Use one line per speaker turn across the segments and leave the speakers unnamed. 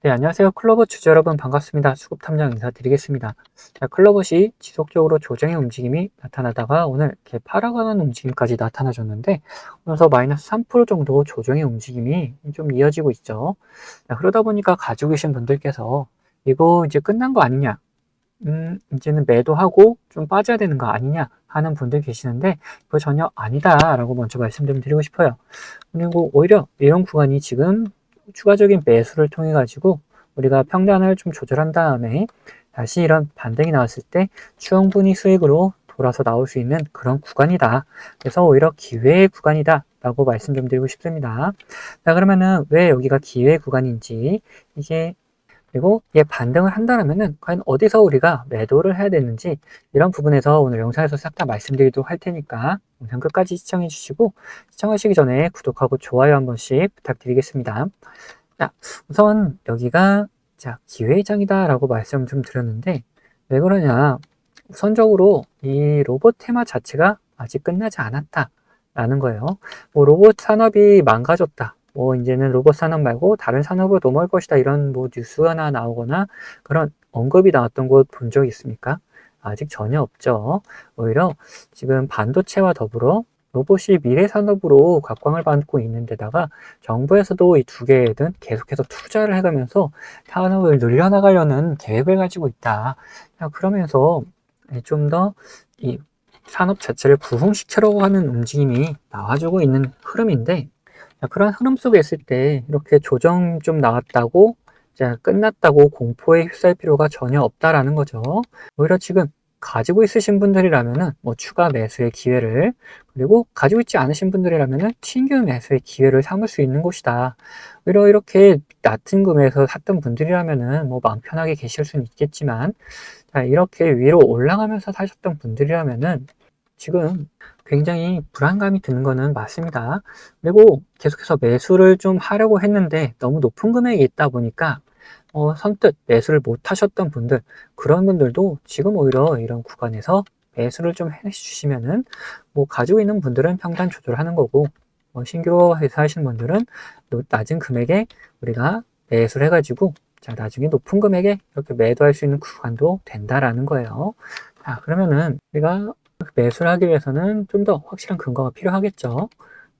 네, 안녕하세요. 클로버 주주 여러분 반갑습니다. 수급 탐정 인사드리겠습니다. 자, 클로버시 지속적으로 조정의 움직임이 나타나다가 오늘 이렇게 팔아가는 움직임까지 나타나줬는데 오늘서 마이너스 3% 정도 조정의 움직임이 좀 이어지고 있죠. 자, 그러다 보니까 가지고 계신 분들께서 이거 이제 끝난 거 아니냐? 이제는 매도하고 좀 빠져야 되는 거 아니냐? 하는 분들 계시는데 그거 전혀 아니다라고 먼저 말씀 좀 드리고 싶어요. 그리고 오히려 이런 구간이 지금 추가적인 매수를 통해 가지고 우리가 평단을 좀 조절한 다음에 다시 이런 반등이 나왔을 때 충분히 수익으로 돌아서 나올 수 있는 그런 구간이다. 그래서 오히려 기회의 구간이다 라고 말씀 좀 드리고 싶습니다. 자, 그러면은 왜 여기가 기회 구간인지, 이게 그리고 얘 반등을 한다면은 과연 어디서 우리가 매도를 해야 되는지, 이런 부분에서 오늘 영상에서 싹 다 말씀드리도록 할 테니까 영상 끝까지 시청해 주시고, 시청하시기 전에 구독하고 좋아요 한 번씩 부탁드리겠습니다. 자, 우선 여기가 기회장이다 라고 말씀 좀 드렸는데, 왜 그러냐, 우선적으로 이 로봇 테마 자체가 아직 끝나지 않았다 라는 거예요. 뭐 로봇 산업이 망가졌다, 뭐 이제는 로봇 산업 말고 다른 산업으로 넘어갈 것이다, 이런 뭐 뉴스가 하나 나오거나 그런 언급이 나왔던 곳 본 적 있습니까? 아직 전혀 없죠. 오히려 지금 반도체와 더불어 로봇이 미래 산업으로 각광을 받고 있는 데다가 정부에서도 이 두 개든 계속해서 투자를 해가면서 산업을 늘려나가려는 계획을 가지고 있다. 그러면서 좀 더 이 산업 자체를 부흥시키려고 하는 움직임이 나와주고 있는 흐름인데, 그런 흐름 속에 있을 때 이렇게 조정 좀 나왔다고 끝났다고 공포에 휩싸일 필요가 전혀 없다라는 거죠. 오히려 지금 가지고 있으신 분들이라면은 뭐 추가 매수의 기회를, 그리고 가지고 있지 않으신 분들이라면은 신규 매수의 기회를 삼을 수 있는 곳이다. 오히려 이렇게 낮은 금액에서 샀던 분들이라면은 뭐 마음 편하게 계실 수는 있겠지만, 자, 이렇게 위로 올라가면서 사셨던 분들이라면은 지금 굉장히 불안감이 드는 거는 맞습니다. 그리고 계속해서 매수를 좀 하려고 했는데 너무 높은 금액이 있다 보니까 선뜻 매수를 못 하셨던 분들, 그런 분들도 지금 오히려 이런 구간에서 매수를 좀 해주시면은, 뭐 가지고 있는 분들은 평단 조절하는 거고, 신규로 회사하시는 분들은 낮은 금액에 우리가 매수를 해가지고 나중에 높은 금액에 이렇게 매도할 수 있는 구간도 된다라는 거예요. 자, 그러면은 우리가 매수를 하기 위해서는 좀 더 확실한 근거가 필요하겠죠.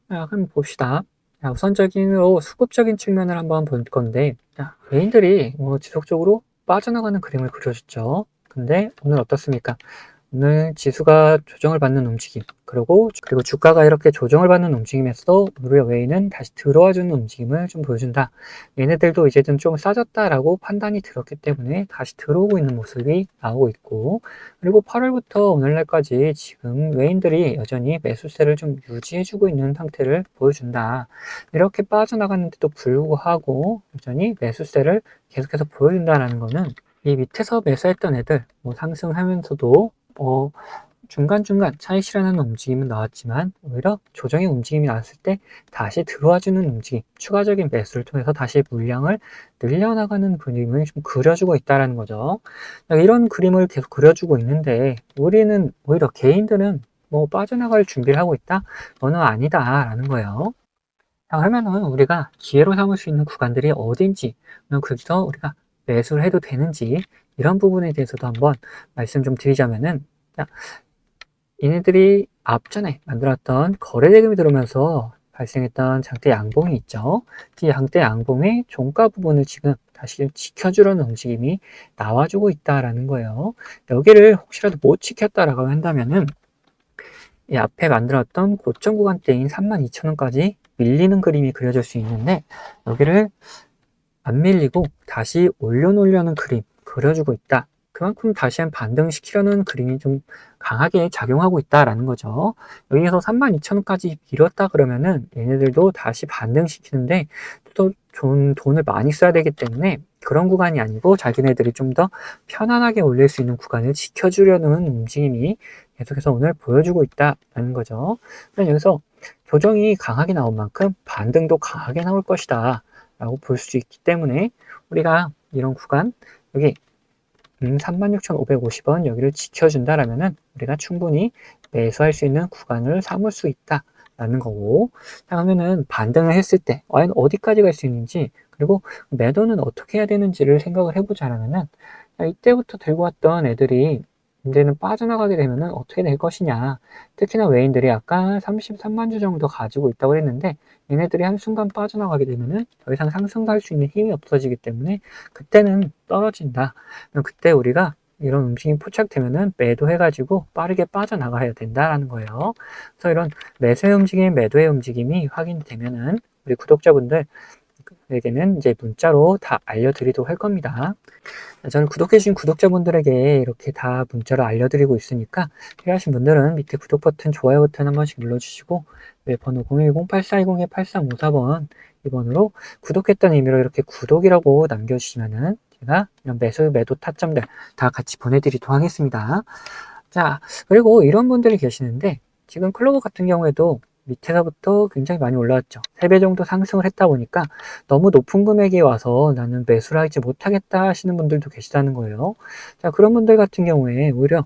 자, 그럼 봅시다. 자, 우선적으로 수급적인 측면을 한번 볼 건데, 자, 개인들이 뭐 지속적으로 빠져나가는 그림을 그려줬죠. 근데 오늘 어떻습니까? 오늘 지수가 조정을 받는 움직임, 그리고 주가가 이렇게 조정을 받는 움직임에서도 우리 외인은 다시 들어와주는 움직임을 좀 보여준다. 얘네들도 이제는 좀 싸졌다라고 판단이 들었기 때문에 다시 들어오고 있는 모습이 나오고 있고, 그리고 8월부터 오늘날까지 지금 외인들이 여전히 매수세를 좀 유지해주고 있는 상태를 보여준다. 이렇게 빠져나갔는데도 불구하고 여전히 매수세를 계속해서 보여준다는 거는, 이 밑에서 매수했던 애들 뭐 상승하면서도 중간중간 차익 실현하는 움직임은 나왔지만, 오히려 조정의 움직임이 나왔을 때 다시 들어와주는 움직임, 추가적인 매수를 통해서 다시 물량을 늘려나가는 그림을 좀 그려주고 있다는 거죠. 이런 그림을 계속 그려주고 있는데, 우리는 오히려 개인들은 뭐 빠져나갈 준비를 하고 있다? 너는 아니다라는 거예요. 자, 그러면은 우리가 기회로 삼을 수 있는 구간들이 어딘지, 거기서 우리가 매수를 해도 되는지, 이런 부분에 대해서도 한번 말씀 좀 드리자면은, 자, 얘네들이 앞전에 만들었던 거래대금이 들어오면서 발생했던 장대 양봉이 있죠. 이 장대 양봉의 종가 부분을 지금 다시 지켜주려는 움직임이 나와주고 있다라는 거예요. 여기를 혹시라도 못 지켰다라고 한다면은 이 앞에 만들었던 고점 구간대인 32,000원까지 밀리는 그림이 그려질 수 있는데, 여기를 안 밀리고 다시 올려놓으려는 그림 그려주고 있다. 그만큼 다시 한 반등시키려는 그림이 좀 강하게 작용하고 있다라는 거죠. 여기에서 32,000원까지 밀었다 그러면은 얘네들도 다시 반등시키는데 또 돈을 많이 써야 되기 때문에 그런 구간이 아니고 자기네들이 좀 더 편안하게 올릴 수 있는 구간을 지켜주려는 움직임이 계속해서 오늘 보여주고 있다라는 거죠. 그럼 여기서 조정이 강하게 나온 만큼 반등도 강하게 나올 것이다 라고 볼 수 있기 때문에, 우리가 이런 구간 여기 36,550원 여기를 지켜준다라면은 우리가 충분히 매수할 수 있는 구간을 삼을 수 있다 라는 거고, 자, 그러면은 반등을 했을 때 과연 어디까지 갈 수 있는지, 그리고 매도는 어떻게 해야 되는지를 생각을 해보자라면은, 자, 이때부터 들고 왔던 애들이 이제는 빠져나가게 되면은 어떻게 될 것이냐. 특히나 외인들이 아까 33만 주 정도 가지고 있다고 했는데, 얘네들이 한순간 빠져나가게 되면은 더 이상 상승할 수 있는 힘이 없어지기 때문에 그때는 떨어진다. 그럼 그때 우리가 이런 움직임이 포착되면은 매도해가지고 빠르게 빠져나가야 된다라는 거예요. 그래서 이런 매수의 움직임, 매도의 움직임이 확인되면은 우리 구독자분들에게는 이제 문자로 다 알려드리도록 할 겁니다. 저는 구독해주신 구독자분들에게 이렇게 다 문자로 알려드리고 있으니까 필요하신 분들은 밑에 구독 버튼, 좋아요 버튼 한 번씩 눌러주시고 네, 번호 010-8420-8354번 이번으로 구독했다는 의미로 이렇게 구독이라고 남겨주시면은 제가 이런 매수, 매도 타점들 다 같이 보내드리도록 하겠습니다. 자, 그리고 이런 분들이 계시는데 지금 클로버 같은 경우에도 밑에서부터 굉장히 많이 올라왔죠. 3배 정도 상승을 했다 보니까 너무 높은 금액이 와서 나는 매수를 하지 못하겠다 하시는 분들도 계시다는 거예요. 자, 그런 분들 같은 경우에 오히려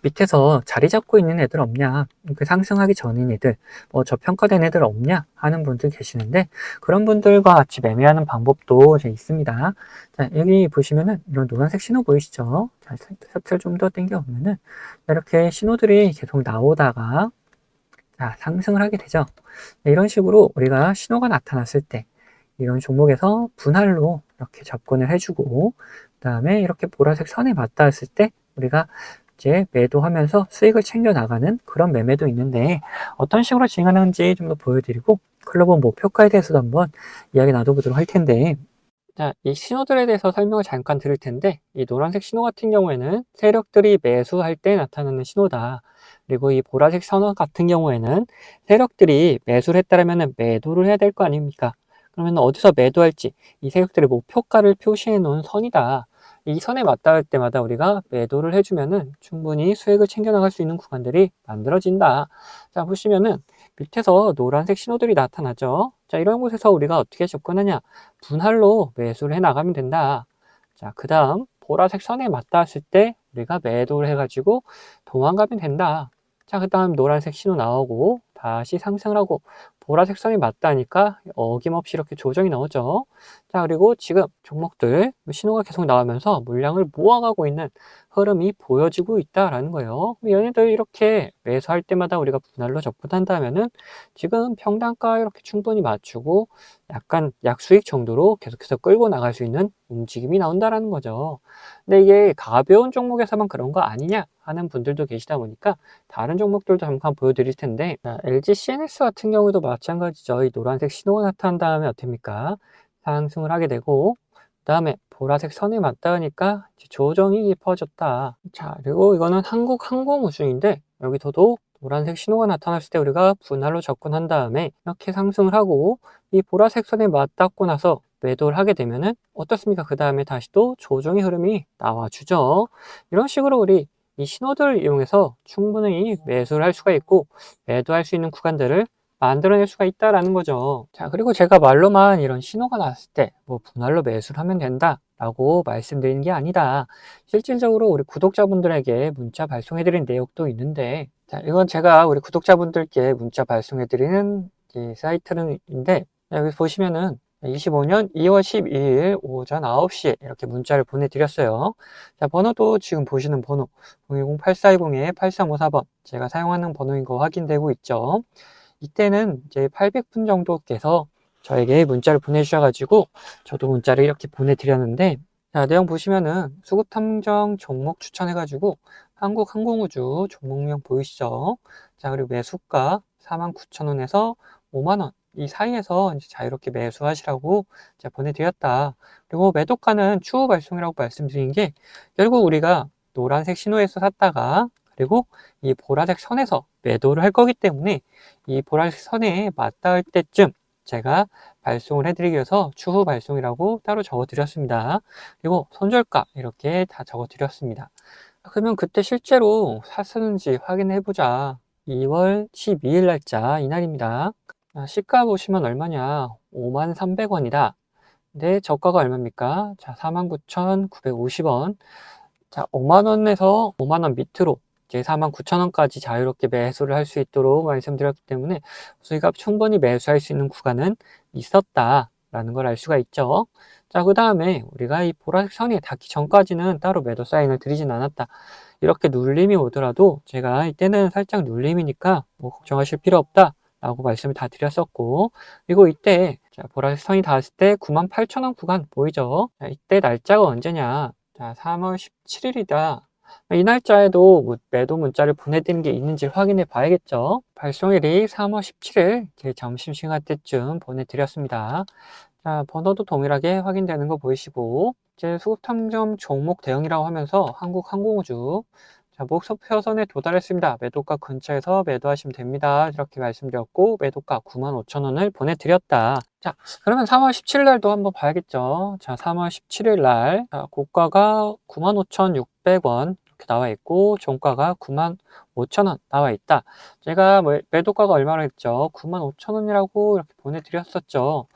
밑에서 자리 잡고 있는 애들 없냐, 그 상승하기 전인 애들, 뭐 저평가된 애들 없냐 하는 분들 계시는데 그런 분들과 같이 매매하는 방법도 이제 있습니다. 자, 여기 보시면은 이런 노란색 신호 보이시죠? 자, 셔츠를 좀 더 당겨 보면은 이렇게 신호들이 계속 나오다가 자, 상승을 하게 되죠. 이런 식으로 우리가 신호가 나타났을 때 이런 종목에서 분할로 이렇게 접근을 해주고 그 다음에 이렇게 보라색 선에 맞닿았을 때 우리가 이제 매도하면서 수익을 챙겨 나가는 그런 매매도 있는데 어떤 식으로 진행하는지 좀 더 보여드리고 클로버 목표가에 대해서도 한번 이야기 나눠보도록 할 텐데 자, 이 신호들에 대해서 설명을 잠깐 드릴 텐데 이 노란색 신호 같은 경우에는 세력들이 매수할 때 나타나는 신호다. 그리고 이 보라색 선호 같은 경우에는 세력들이 매수를 했다면 매도를 해야 될 거 아닙니까? 그러면 어디서 매도할지 이 세력들의 목표가를 표시해 놓은 선이다. 이 선에 맞닿을 때마다 우리가 매도를 해주면은 충분히 수익을 챙겨 나갈 수 있는 구간들이 만들어진다. 자, 보시면은 밑에서 노란색 신호들이 나타나죠. 자, 이런 곳에서 우리가 어떻게 접근하냐? 분할로 매수를 해 나가면 된다. 자, 그 다음 보라색 선에 맞닿았을 때 우리가 매도를 해가지고 도망가면 된다. 자, 그 다음 노란색 신호 나오고 다시 상승을 하고 보라색 선이 맞다니까 어김없이 이렇게 조정이 나오죠. 자, 그리고 지금 종목들 신호가 계속 나오면서 물량을 모아가고 있는 흐름이 보여지고 있다라는 거예요. 얘네들 이렇게 매수할 때마다 우리가 분할로 접근한다면은 지금 평단가 이렇게 충분히 맞추고 약간 약수익 정도로 계속해서 끌고 나갈 수 있는 움직임이 나온다라는 거죠. 근데 이게 가벼운 종목에서만 그런 거 아니냐 하는 분들도 계시다 보니까 다른 종목들도 잠깐 보여드릴 텐데 LG CNS 같은 경우도 마찬가지죠. 이 노란색 신호가 나타난 다음에 어떻습니까? 상승을 하게 되고 그 다음에 보라색 선에 맞닿으니까 조정이 깊어졌다. 자, 그리고 이거는 한국항공우주인데 여기서도 노란색 신호가 나타났을 때 우리가 분할로 접근한 다음에 이렇게 상승을 하고 이 보라색 선에 맞닿고 나서 매도를 하게 되면은 어떻습니까? 그 다음에 다시 또 조정의 흐름이 나와주죠. 이런 식으로 우리 이 신호들을 이용해서 충분히 매수를 할 수가 있고 매도할 수 있는 구간들을 만들어낼 수가 있다라는 거죠. 자, 그리고 제가 말로만 이런 신호가 났을 때 뭐 분할로 매수를 하면 된다 라고 말씀드리는 게 아니다. 실질적으로 우리 구독자분들에게 문자 발송해드린 내용도 있는데 자, 이건 제가 우리 구독자분들께 문자 발송해드리는 이 사이트인데 여기 보시면은 25년 2월 12일 오전 9시에 이렇게 문자를 보내드렸어요. 자, 번호도 지금 보시는 번호 010-8420-8354번 제가 사용하는 번호인 거 확인되고 있죠. 이때는 이제 800분 정도께서 저에게 문자를 보내주셔가지고 저도 문자를 이렇게 보내드렸는데 자, 내용 보시면은 수급탐정 종목 추천해가지고 한국항공우주 종목명 보이시죠? 자, 그리고 매수가 49,000원에서 5만원 이 사이에서 이제 자유롭게 매수하시라고 제가 보내드렸다. 그리고 매도가는 추후 발송이라고 말씀드린 게 결국 우리가 노란색 신호에서 샀다가 그리고 이 보라색 선에서 매도를 할 거기 때문에 이 보라색 선에 맞닿을 때쯤 제가 발송을 해드리기 위해서 추후 발송이라고 따로 적어드렸습니다. 그리고 손절가 이렇게 다 적어드렸습니다. 그러면 그때 실제로 샀었는지 확인해보자. 2월 12일 날짜 이날입니다. 시가 보시면 얼마냐? 53,300원이다. 근데 저가가 얼마입니까? 자, 49,950원. 자, 5만원에서 5만원 밑으로 이제 49,000원까지 자유롭게 매수를 할 수 있도록 말씀드렸기 때문에 저희가 충분히 매수할 수 있는 구간은 있었다라는 걸 알 수가 있죠. 자, 그 다음에 우리가 이 보라색 선이 닿기 전까지는 따로 매도 사인을 드리진 않았다. 이렇게 눌림이 오더라도 제가 이때는 살짝 눌림이니까 뭐 걱정하실 필요 없다 라고 말씀을 다 드렸었고, 그리고 이때 자, 보라색 선이 닿았을 때 98,000원 구간 보이죠? 자, 이때 날짜가 언제냐? 자, 3월 17일이다. 이 날짜에도 뭐 매도 문자를 보내드린 게 있는지 확인해 봐야겠죠. 발송일이 3월 17일 점심시간 때쯤 보내드렸습니다. 자, 번호도 동일하게 확인되는 거 보이시고, 이제 수급탐정 종목 대응이라고 하면서 한국항공우주, 자, 목표선에 도달했습니다. 매도가 근처에서 매도하시면 됩니다. 이렇게 말씀드렸고, 매도가 95,000원을 보내드렸다. 자, 그러면 3월 17일 날도 한번 봐야겠죠. 자, 3월 17일 날, 자, 고가가 95,600원 이렇게 나와 있고, 종가가 95,000원 나와 있다. 제가 뭐 매도가가 얼마나 했죠? 95,000원이라고 이렇게 보내드렸었죠.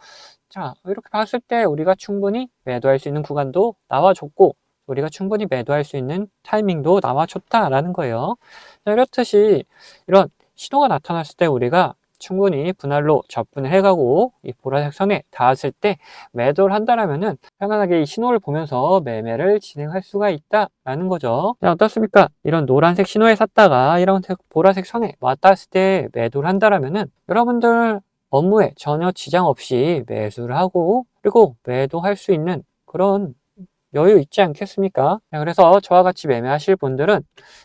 자, 이렇게 봤을 때 우리가 충분히 매도할 수 있는 구간도 나와줬고, 우리가 충분히 매도할 수 있는 타이밍도 나와줬다라는 거예요. 자, 이렇듯이 이런 신호가 나타났을 때 우리가 충분히 분할로 접근을 해가고 이 보라색 선에 닿았을 때 매도를 한다라면은 편안하게 이 신호를 보면서 매매를 진행할 수가 있다라는 거죠. 자, 어떻습니까? 이런 노란색 신호에 샀다가 이런 보라색 선에 왔다 했을 때 매도를 한다라면은 여러분들 업무에 전혀 지장 없이 매수를 하고 그리고 매도할 수 있는 그런 여유 있지 않겠습니까? 그래서 저와 같이 매매하실 분들은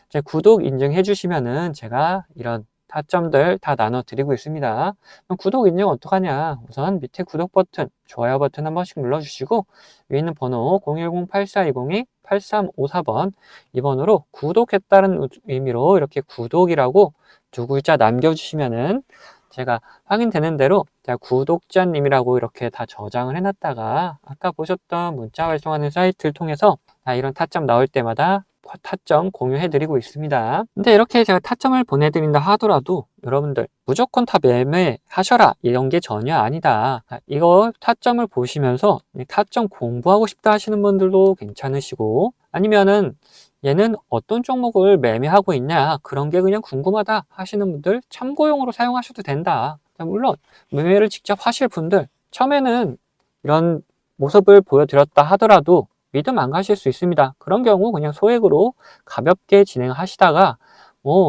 제 구독 인증해 주시면은 제가 이런 타점들 다 나눠 드리고 있습니다. 그럼 구독 인증 어떡하냐? 우선 밑에 구독 버튼, 좋아요 버튼 한 번씩 눌러 주시고 위에 있는 번호 010-8420-8354번 이 번호로 구독했다는 의미로 이렇게 구독이라고 두 글자 남겨 주시면은 제가 확인되는 대로 제가 구독자님이라고 이렇게 다 저장을 해놨다가 아까 보셨던 문자 발송하는 사이트를 통해서 이런 타점 나올 때마다 타점 공유해드리고 있습니다. 근데 이렇게 제가 타점을 보내드린다 하더라도 여러분들 무조건 다 매매하셔라 이런 게 전혀 아니다. 이거 타점을 보시면서 타점 공부하고 싶다 하시는 분들도 괜찮으시고 아니면은 얘는 어떤 종목을 매매하고 있냐 그런 게 그냥 궁금하다 하시는 분들 참고용으로 사용하셔도 된다. 물론 매매를 직접 하실 분들 처음에는 이런 모습을 보여드렸다 하더라도 믿음 안 가실 수 있습니다. 그런 경우 그냥 소액으로 가볍게 진행하시다가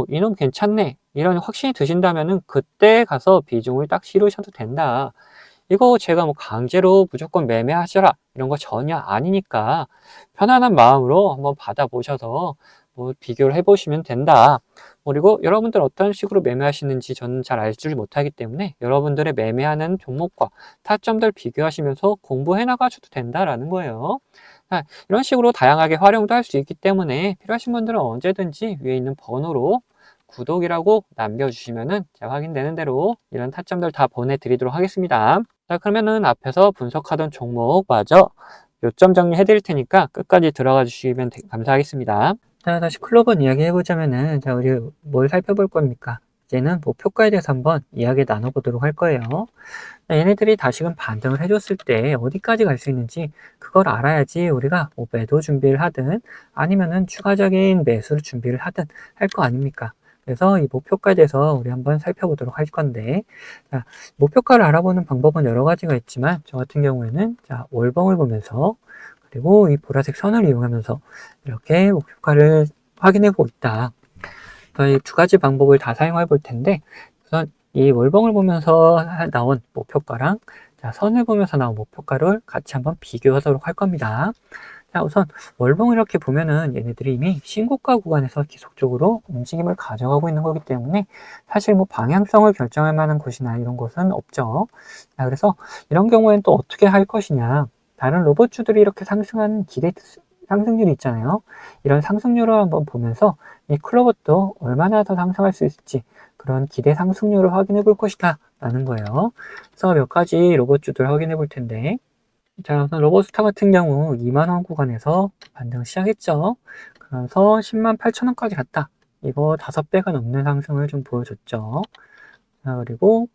이놈 괜찮네 이런 확신이 드신다면은 그때 가서 비중을 딱 실으셔도 된다. 이거 제가 뭐 강제로 무조건 매매하셔라 이런 거 전혀 아니니까 편안한 마음으로 한번 받아보셔서 뭐 비교를 해보시면 된다. 그리고 여러분들 어떤 식으로 매매하시는지 저는 잘 알지 못하기 때문에 여러분들의 매매하는 종목과 타점들 비교하시면서 공부해 나가셔도 된다라는 거예요. 이런 식으로 다양하게 활용도 할 수 있기 때문에 필요하신 분들은 언제든지 위에 있는 번호로 구독이라고 남겨주시면은 제가 확인되는 대로 이런 타점들 다 보내드리도록 하겠습니다. 자, 그러면은 앞에서 분석하던 종목마저 요점 정리해 드릴 테니까 끝까지 들어가 주시면 감사하겠습니다. 자, 다시 클로버 이야기 해보자면은, 자, 우리 뭘 살펴볼 겁니까? 이제는 목표가에 대해서 한번 이야기 나눠보도록 할 거예요. 자, 얘네들이 다시금 반등을 해줬을 때 어디까지 갈 수 있는지 그걸 알아야지 우리가 뭐 매도 준비를 하든 아니면은 추가적인 매수를 준비를 하든 할 거 아닙니까? 그래서 이 목표가에 대해서 우리 한번 살펴보도록 할 건데, 자, 목표가를 알아보는 방법은 여러 가지가 있지만 저 같은 경우에는 자, 월봉을 보면서 그리고 이 보라색 선을 이용하면서 이렇게 목표가를 확인해 보고 있다. 이 두 가지 방법을 다 사용해 볼 텐데 우선 이 월봉을 보면서 나온 목표가랑 자, 선을 보면서 나온 목표가를 같이 한번 비교하도록 할 겁니다. 자, 우선 월봉을 이렇게 보면은 얘네들이 이미 신고가 구간에서 계속적으로 움직임을 가져가고 있는 거기 때문에 사실 뭐 방향성을 결정할 만한 곳이나 이런 곳은 없죠. 자, 그래서 이런 경우에는 또 어떻게 할 것이냐. 다른 로봇주들이 이렇게 상승한 기대 상승률이 있잖아요. 이런 상승률을 한번 보면서 이 클로버도 얼마나 더 상승할 수 있을지 그런 기대 상승률을 확인해 볼 것이다 라는 거예요. 그래서 몇 가지 로봇주들 확인해 볼 텐데 자, 우선 로봇스타 같은 경우 2만원 구간에서 반등 시작했죠. 그래서 108,000원까지 갔다. 이거 5배가 넘는 상승을 좀 보여줬죠. 자, 그리고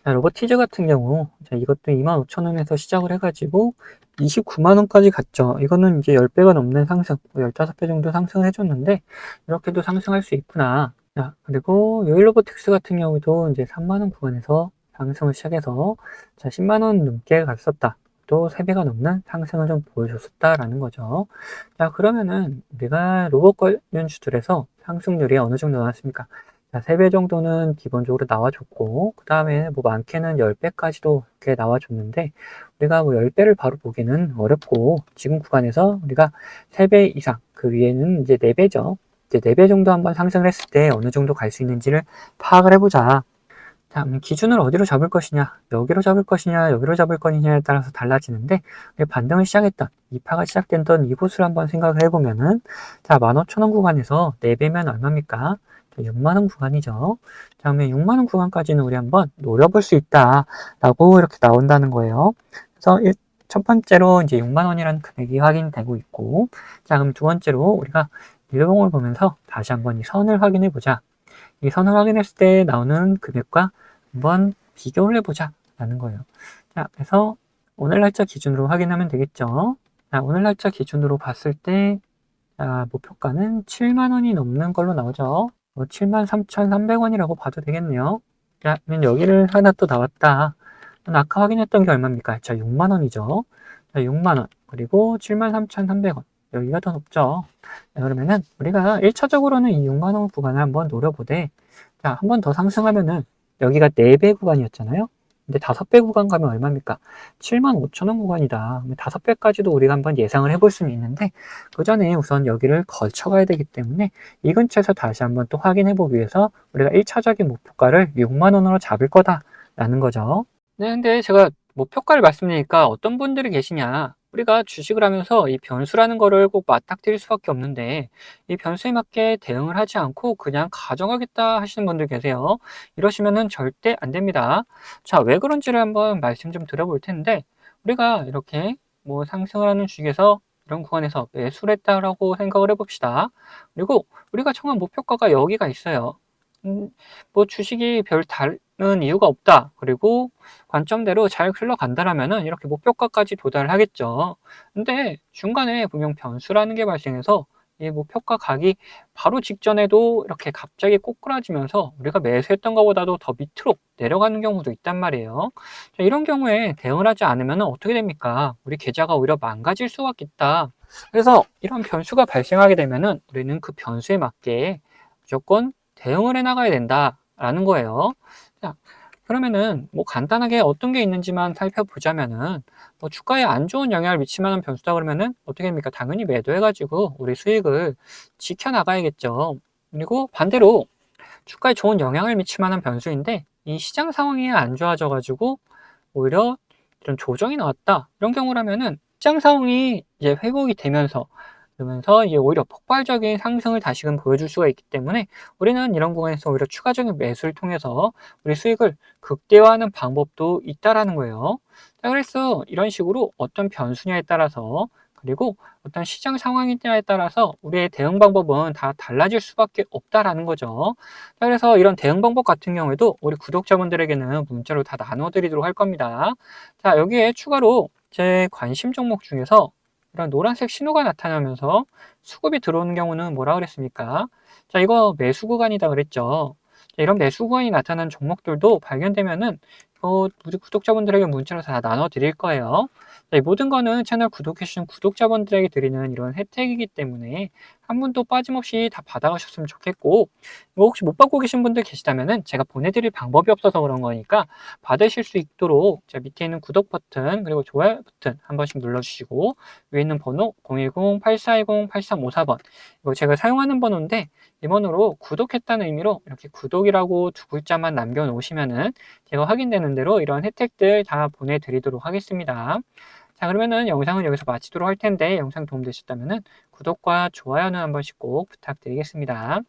자, 로보티즈 같은 경우, 자, 이것도 25,000원에서 시작을 해가지고 29만원까지 갔죠. 이거는 이제 10배가 넘는 상승, 15배 정도 상승을 해줬는데, 이렇게도 상승할 수 있구나. 자, 그리고 요일로보틱스 같은 경우도 이제 3만원 구간에서 상승을 시작해서, 자, 10만원 넘게 갔었다. 또 3배가 넘는 상승을 좀 보여줬었다라는 거죠. 자, 그러면은 우리가 로봇 관련주들에서 상승률이 어느 정도 나왔습니까? 자, 3배 정도는 기본적으로 나와줬고, 그 다음에 뭐 많게는 10배까지도 이렇게 나와줬는데, 우리가 뭐 10배를 바로 보기는 어렵고, 지금 구간에서 우리가 3배 이상, 그 위에는 이제 4배죠. 이제 4배 정도 한번 상승을 했을 때 어느 정도 갈 수 있는지를 파악을 해보자. 자, 기준을 어디로 잡을 것이냐, 여기로 잡을 것이냐, 여기로 잡을 것이냐에 따라서 달라지는데, 반등을 시작했던, 이파가 시작됐던 이곳을 한번 생각을 해보면은, 자, 15,000원 구간에서 4배면 얼마입니까? 6만원 구간이죠. 자, 그러면 6만원 구간까지는 우리 한번 노려볼 수 있다, 라고 이렇게 나온다는 거예요. 그래서 첫 번째로 이제 6만원이라는 금액이 확인되고 있고, 자, 그럼 두 번째로 우리가 일봉을 보면서 다시 한번 이 선을 확인해 보자. 이 선을 확인했을 때 나오는 금액과 한번 비교를 해보자 라는 거예요. 자, 그래서 오늘 날짜 기준으로 확인하면 되겠죠. 자, 오늘 날짜 기준으로 봤을 때, 자, 목표가는 7만원이 넘는 걸로 나오죠. 73,300원이라고 봐도 되겠네요. 자, 그러면 여기를 하나 또 나왔다. 아까 확인했던 게 얼마입니까? 자, 6만원이죠. 자, 6만원. 그리고 73,300원. 여기가 더 높죠. 자, 그러면은 우리가 1차적으로는 이 6만원 구간을 한번 노려보되, 자, 한 번 더 상승하면은 여기가 4배 구간이었잖아요. 근데 5배 구간 가면 얼마입니까? 75,000원 구간이다. 5배까지도 우리가 한번 예상을 해볼 수는 있는데, 그 전에 우선 여기를 걸쳐 가야 되기 때문에 이 근처에서 다시 한번 또 확인해 보기 위해서 우리가 1차적인 목표가를 6만원으로 잡을 거다라는 거죠. 네, 근데 제가 목표가를 말씀드리니까 어떤 분들이 계시냐. 우리가 주식을 하면서 이 변수라는 거를 꼭 맞닥뜨릴 수밖에 없는데, 이 변수에 맞게 대응을 하지 않고 그냥 가져가겠다 하시는 분들 계세요. 이러시면은 절대 안 됩니다. 자, 왜 그런지를 한번 말씀 좀 드려볼 텐데, 우리가 이렇게 뭐 상승을 하는 주식에서 이런 구간에서 매수를 했다라고 생각을 해봅시다. 그리고 우리가 정한 목표가가 여기가 있어요. 뭐 주식이 별 다른 이유가 없다. 그리고 관점대로 잘 흘러간다라면은 이렇게 목표가까지 도달을 하겠죠. 근데 중간에 분명 변수라는 게 발생해서 이 목표가 가기 바로 직전에도 이렇게 갑자기 꼬꾸라지면서 우리가 매수했던 것보다도 더 밑으로 내려가는 경우도 있단 말이에요. 자, 이런 경우에 대응을 하지 않으면 어떻게 됩니까? 우리 계좌가 오히려 망가질 수가 있다. 그래서 이런 변수가 발생하게 되면은 우리는 그 변수에 맞게 무조건 대응을 해 나가야 된다라는 거예요. 자, 그러면은 뭐 간단하게 어떤 게 있는지만 살펴보자면은 뭐 주가에 안 좋은 영향을 미칠 만한 변수다 그러면은 어떻게 됩니까? 당연히 매도해가지고 우리 수익을 지켜나가야겠죠. 그리고 반대로 주가에 좋은 영향을 미칠 만한 변수인데 이 시장 상황이 안 좋아져가지고 오히려 이런 조정이 나왔다. 이런 경우라면은 시장 상황이 이제 회복이 되면서 그러면서 이제 오히려 폭발적인 상승을 다시금 보여줄 수가 있기 때문에 우리는 이런 구간에서 오히려 추가적인 매수를 통해서 우리 수익을 극대화하는 방법도 있다라는 거예요. 자, 그래서 이런 식으로 어떤 변수냐에 따라서 그리고 어떤 시장 상황이냐에 따라서 우리의 대응 방법은 다 달라질 수밖에 없다라는 거죠. 자, 그래서 이런 대응 방법 같은 경우에도 우리 구독자분들에게는 문자로 다 나눠드리도록 할 겁니다. 자, 여기에 추가로 제 관심 종목 중에서 이런 노란색 신호가 나타나면서 수급이 들어오는 경우는 뭐라 그랬습니까? 자, 이거 매수 구간이다 그랬죠. 자, 이런 매수 구간이 나타난 종목들도 발견되면은 우리 구독자분들에게 문자로 다 나눠 드릴 거예요. 자, 이 모든 거는 채널 구독해주신 구독자분들에게 드리는 이런 혜택이기 때문에 한 분도 빠짐없이 다 받아가셨으면 좋겠고, 이거 혹시 못 받고 계신 분들 계시다면은 제가 보내드릴 방법이 없어서 그런 거니까 받으실 수 있도록 자, 밑에 있는 구독 버튼 그리고 좋아요 버튼 한 번씩 눌러주시고 위에 있는 번호 010-8420-8354번 이거 제가 사용하는 번호인데 이 번호로 구독했다는 의미로 이렇게 구독이라고 두 글자만 남겨놓으시면은 제가 확인되는 대로 이런 혜택들 다 보내드리도록 하겠습니다. 자, 그러면은 영상은 여기서 마치도록 할 텐데 영상 도움되셨다면은 구독과 좋아요는 한 번씩 꼭 부탁드리겠습니다.